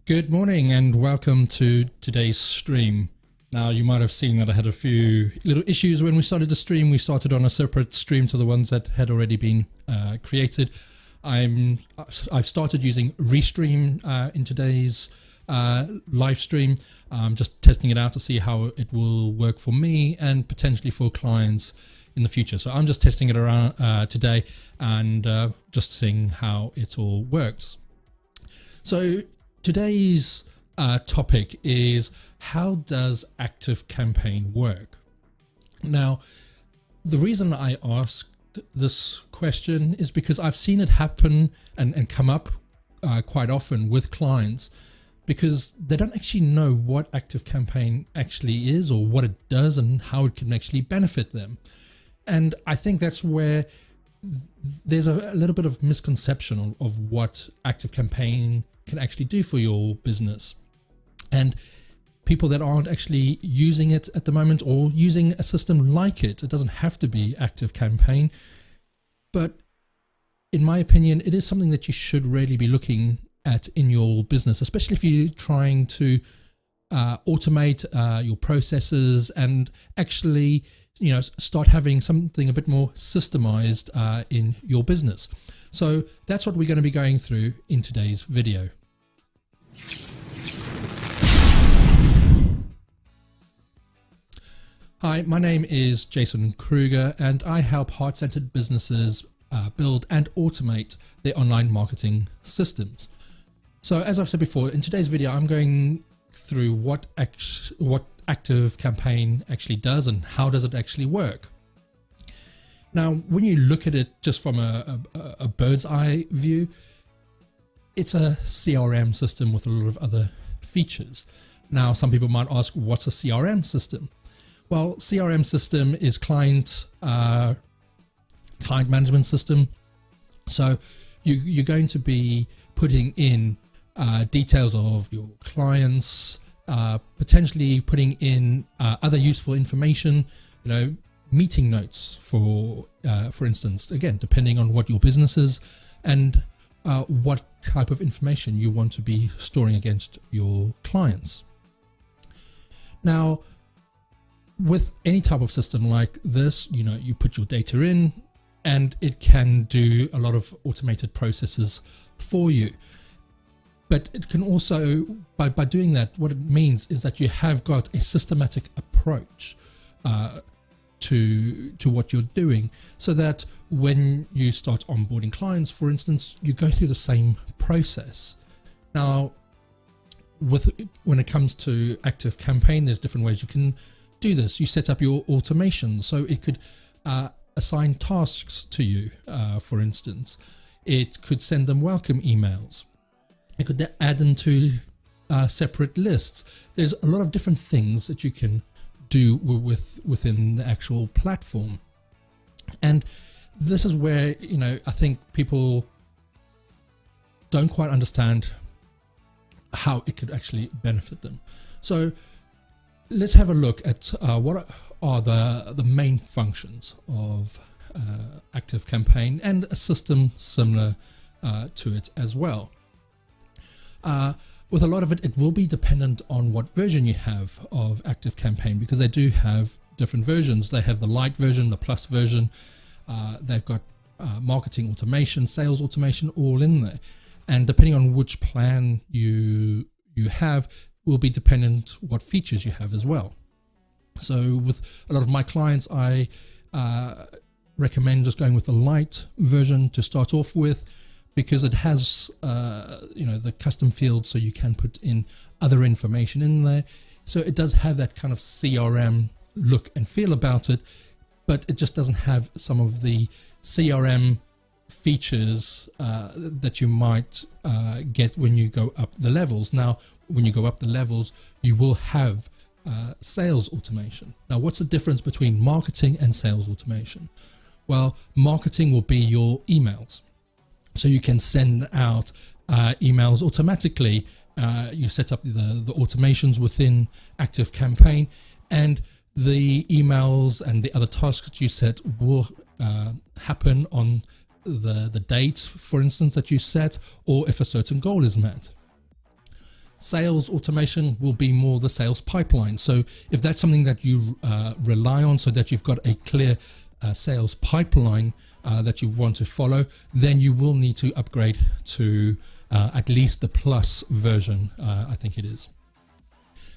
Good morning and welcome to today's stream. Now you might have seen that I had a few little issues when we started the stream. We started on a separate stream to the ones that had already been created. I've started using Restream in today's live stream. I'm just testing it out to see how it will work for me and potentially for clients in the future. So I'm just testing it around today and just seeing how it all works. So today's topic is, how does ActiveCampaign work? Now, the reason I asked this question is because I've seen it happen and come up quite often with clients, because they don't actually know what ActiveCampaign actually is or what it does and how it can actually benefit them. And I think that's where there's a little bit of misconception of what ActiveCampaign can actually do for your business. And people that aren't actually using it at the moment or using a system like it doesn't have to be ActiveCampaign, but in my opinion, it is something that you should really be looking at in your business, especially if you're trying to automate your processes and actually, start having something a bit more systemized in your business. So that's what we're going to be going through in today's video. Hi, my name is Jason Kruger and I help heart-centered businesses build and automate their online marketing systems. So as I've said before, in today's video, I'm going through what ActiveCampaign actually does and how does it actually work. Now, when you look at it just from a bird's eye view, it's a CRM system with a lot of other features. Now, some people might ask, what's a CRM system? Well, CRM system is client management system. So you're going to be putting in details of your clients, potentially putting in other useful information, meeting notes for instance, again, depending on what your business is and what type of information you want to be storing against your clients. Now, with any type of system like this, you put your data in and it can do a lot of automated processes for you. But it can also, by doing that, what it means is that you have got a systematic approach to what you're doing, so that when you start onboarding clients, for instance, you go through the same process. Now, when it comes to ActiveCampaign, there's different ways you can do this. You set up your automation, so it could assign tasks to you, for instance. It could send them welcome emails. It could add them to separate lists. There's a lot of different things that you can do within the actual platform. And this is where, I think people don't quite understand how it could actually benefit them. So let's have a look at what are the main functions of ActiveCampaign and a system similar to it as well. With a lot of it, it will be dependent on what version you have of ActiveCampaign, because they do have different versions. They have the light version, the plus version. They've got marketing automation, sales automation, all in there. And depending on which plan you have, will be dependent what features you have as well. So with a lot of my clients, I recommend just going with the light version to start off with, because it has the custom fields, so you can put in other information in there. So it does have that kind of CRM look and feel about it, but it just doesn't have some of the CRM features that you might get when you go up the levels. Now, when you go up the levels, you will have sales automation. Now, what's the difference between marketing and sales automation? Well, marketing will be your emails. So you can send out emails automatically. You set up the automations within ActiveCampaign, and the emails and the other tasks that you set will happen on the dates, for instance, that you set, or if a certain goal is met. Sales automation will be more the sales pipeline. So if that's something that you rely on, so that you've got a clear sales pipeline that you want to follow, then you will need to upgrade to at least the plus version, I think it is.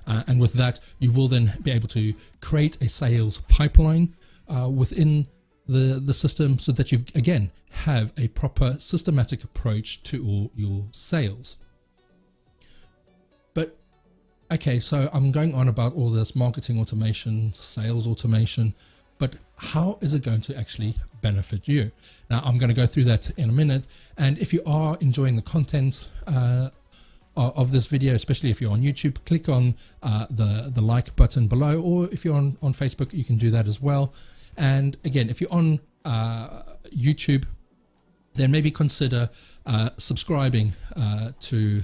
And with that, you will then be able to create a sales pipeline within the system, so that you again have a proper systematic approach to all your sales. But okay, so I'm going on about all this marketing automation, sales automation, but how is it going to actually benefit you? Now, I'm going to go through that in a minute. And if you are enjoying the content of this video, especially if you're on YouTube, click on the like button below, or if you're on Facebook, you can do that as well. And again, if you're on YouTube, then maybe consider subscribing to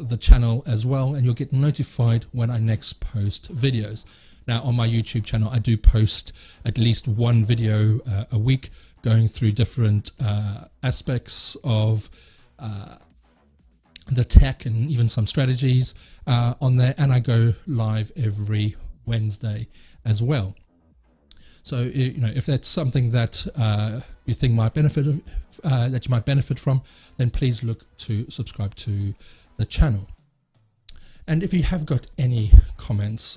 the channel as well, and you'll get notified when I next post videos. Now, on my YouTube channel, I do post at least one video a week, going through different aspects of the tech and even some strategies on there, and I go live every Wednesday as well. So, you know, if that's something that you think might benefit that you might benefit from, then please look to subscribe to the channel. And if you have got any comments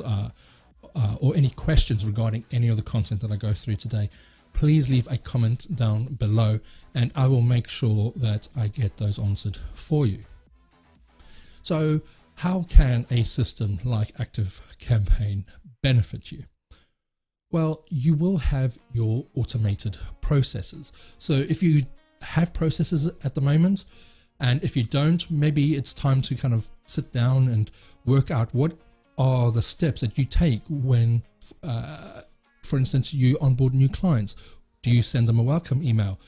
or any questions regarding any of the content that I go through today, please leave a comment down below, and I will make sure that I get those answered for you. So, how can a system like ActiveCampaign benefit you? Well, you will have your automated processes. So if you have processes at the moment, and if you don't, maybe it's time to kind of sit down and work out what are the steps that you take when, for instance, you onboard new clients. Do you send them a welcome email?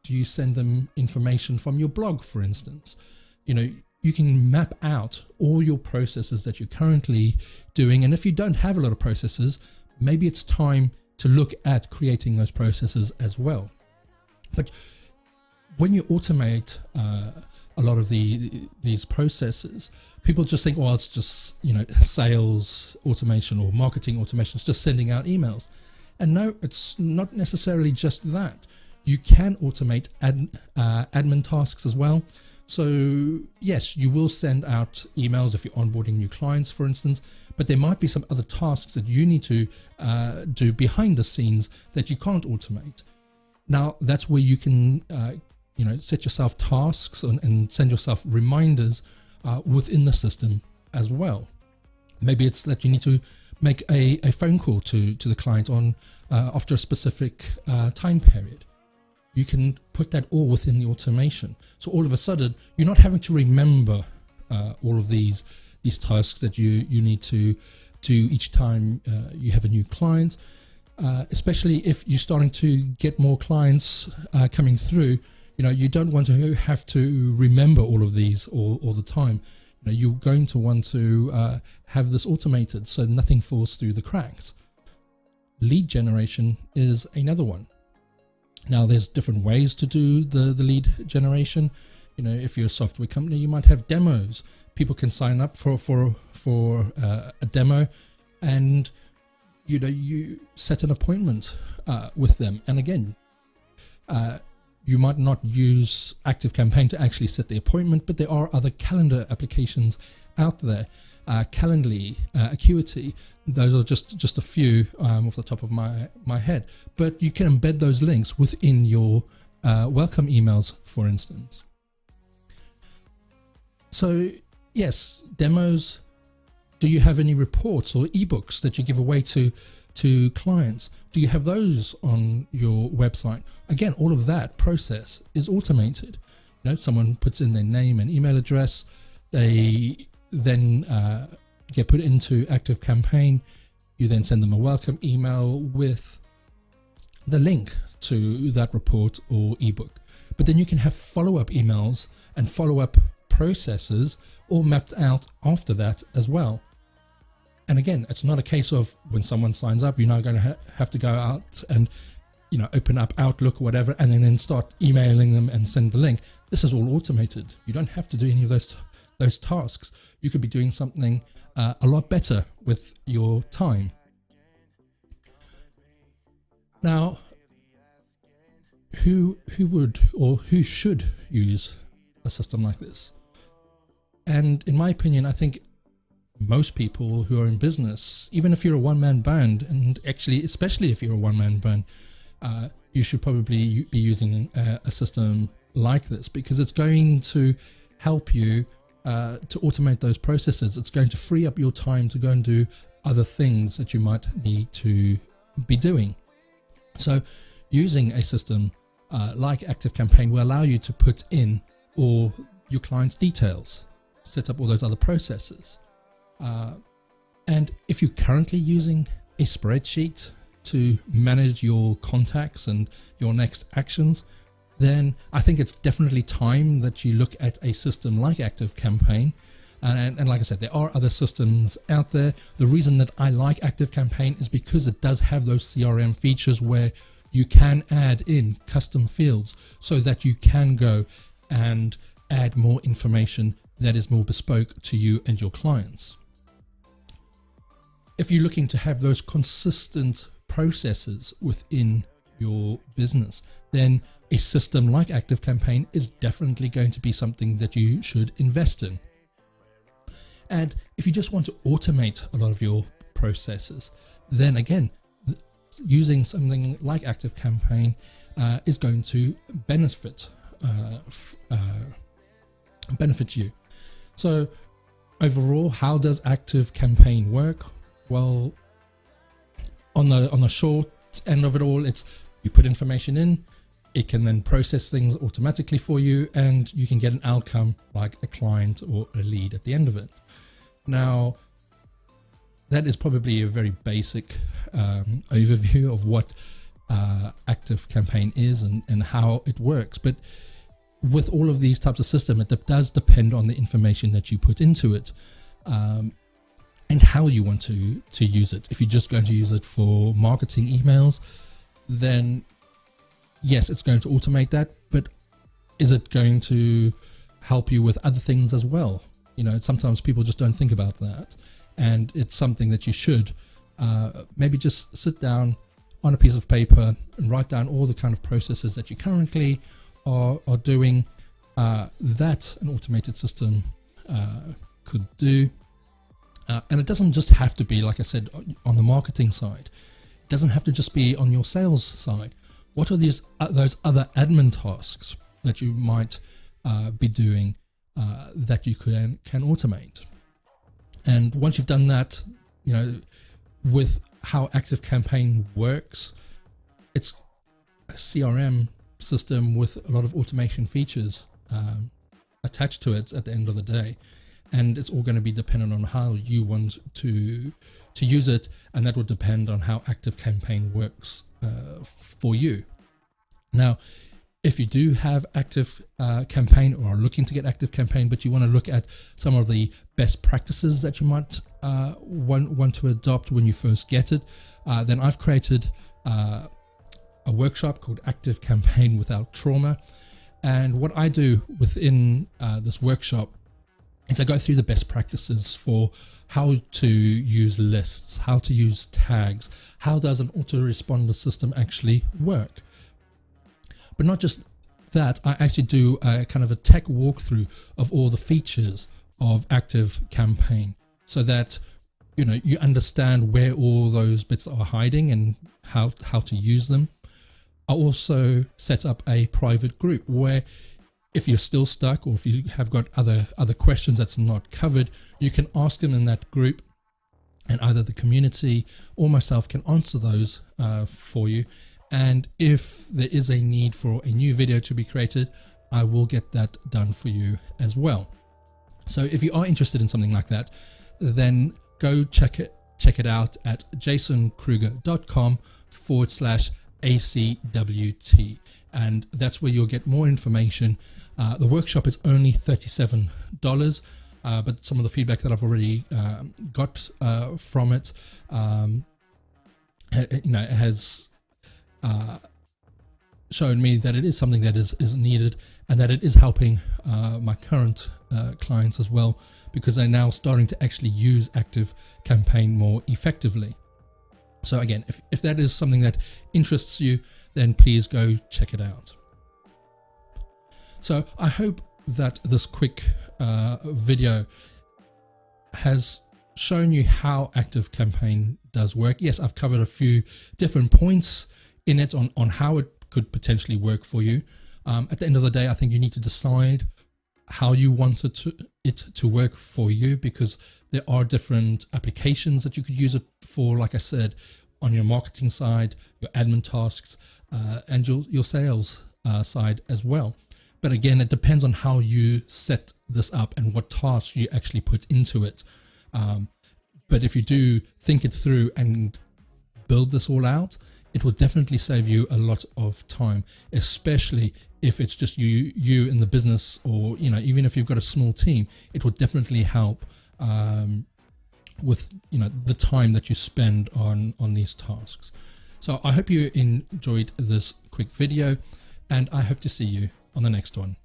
Do you send them information from your blog, for instance? You know, you can map out all your processes that you're currently doing. And if you don't have a lot of processes, maybe it's time to look at creating those processes as well. But when you automate a lot of these processes, people just think, well, it's just, you know, sales automation or marketing automation. It's just sending out emails. And no, it's not necessarily just that. You can automate admin tasks as well. So yes, you will send out emails if you're onboarding new clients, for instance, but there might be some other tasks that you need to do behind the scenes that you can't automate. Now, that's where you can you know, set yourself tasks and send yourself reminders within the system as well. Maybe it's that you need to make a phone call to the client on after a specific time period. You can put that all within the automation. So all of a sudden, you're not having to remember all of these tasks that you need to do each time you have a new client, especially if you're starting to get more clients coming through. You know, you don't want to have to remember all of these all the time. You know, you're going to want to have this automated so nothing falls through the cracks. Lead generation is another one. Now, there's different ways to do the lead generation. You know, if you're a software company, you might have demos. People can sign up for a demo, and you know, you set an appointment with them. And again, you might not use ActiveCampaign to actually set the appointment, but there are other calendar applications out there. Calendly, Acuity, those are just a few off the top of my head, but you can embed those links within your welcome emails, for instance. So yes, demos. Do you have any reports or ebooks that you give away to clients? Do you have those on your website? Again, all of that process is automated. You know, someone puts in their name and email address, they then get put into ActiveCampaign. You then send them a welcome email with the link to that report or ebook. But then you can have follow-up emails and follow-up processes all mapped out after that as well. And again, it's not a case of when someone signs up, you're now going to have to go out and, you know, open up Outlook or whatever, and then start emailing them and send the link. This is all automated. You don't have to do any of those those tasks, you could be doing something a lot better with your time. Now, who would or who should use a system like this? And in my opinion, I think most people who are in business, even if you're a one-man band, and actually especially if you're a one-man band, you should probably be using a system like this, because it's going to help you to automate those processes. It's going to free up your time to go and do other things that you might need to be doing. So using a system like ActiveCampaign will allow you to put in all your client's details, set up all those other processes. And if you're currently using a spreadsheet to manage your contacts and your next actions, then I think it's definitely time that you look at a system like ActiveCampaign. And like I said, there are other systems out there. The reason that I like ActiveCampaign is because it does have those CRM features where you can add in custom fields so that you can go and add more information that is more bespoke to you and your clients. If you're looking to have those consistent processes within your business, then a system like ActiveCampaign is definitely going to be something that you should invest in. And if you just want to automate a lot of your processes, then again, using something like ActiveCampaign is going to benefit you. So overall, how does ActiveCampaign work? Well, on the short end of it all, it's you put information in, it can then process things automatically for you, and you can get an outcome like a client or a lead at the end of it. Now, that is probably a very basic overview of what ActiveCampaign is and how it works. But with all of these types of systems, it does depend on the information that you put into it and how you want to use it. If you're just going to use it for marketing emails, then yes, it's going to automate that. But is it going to help you with other things as well? You know, sometimes people just don't think about that. And it's something that you should maybe just sit down on a piece of paper and write down all the kind of processes that you currently are doing that an automated system could do. And it doesn't just have to be, like I said, on the marketing side. It doesn't have to just be on your sales side. What are those other admin tasks that you might be doing that you can automate? And once you've done that, you know, with how ActiveCampaign works, it's a CRM system with a lot of automation features attached to it at the end of the day. And it's all going to be dependent on how you want to use it, and that will depend on how ActiveCampaign works for you. Now, if you do have ActiveCampaign or are looking to get ActiveCampaign, but you want to look at some of the best practices that you might want to adopt when you first get it, then I've created a workshop called ActiveCampaign Without Trauma. And what I do within this workshop is I go through the best practices for how to use lists, how to use tags, how does an autoresponder system actually work. But not just that, I actually do a kind of a tech walkthrough of all the features of ActiveCampaign so that you understand where all those bits are hiding and how to use them. I also set up a private group where if you're still stuck or if you have got other questions that's not covered, you can ask them in that group, and either the community or myself can answer those for you. And if there is a need for a new video to be created, I will get that done for you as well. So if you are interested in something like that, then go check it out at jasonkruger.com/ACWT. And that's where you'll get more information. The workshop is only $37, but some of the feedback that I've already got from it, it has shown me that it is something that is needed, and that it is helping my current clients as well, because they're now starting to actually use ActiveCampaign more effectively. So again, if that is something that interests you, then please go check it out. So I hope that this quick video has shown you how ActiveCampaign does work. Yes, I've covered a few different points in it on how it could potentially work for you. At the end of the day, I think you need to decide how you want it to work for you, because there are different applications that you could use it for, like I said, on your marketing side, your admin tasks, and your sales side as well. But again, it depends on how you set this up and what tasks you actually put into it. But if you do think it through and build this all out, it will definitely save you a lot of time, especially if it's just you in the business, or even if you've got a small team. It will definitely help with the time that you spend on these tasks. So I hope you enjoyed this quick video, and I hope to see you on the next one.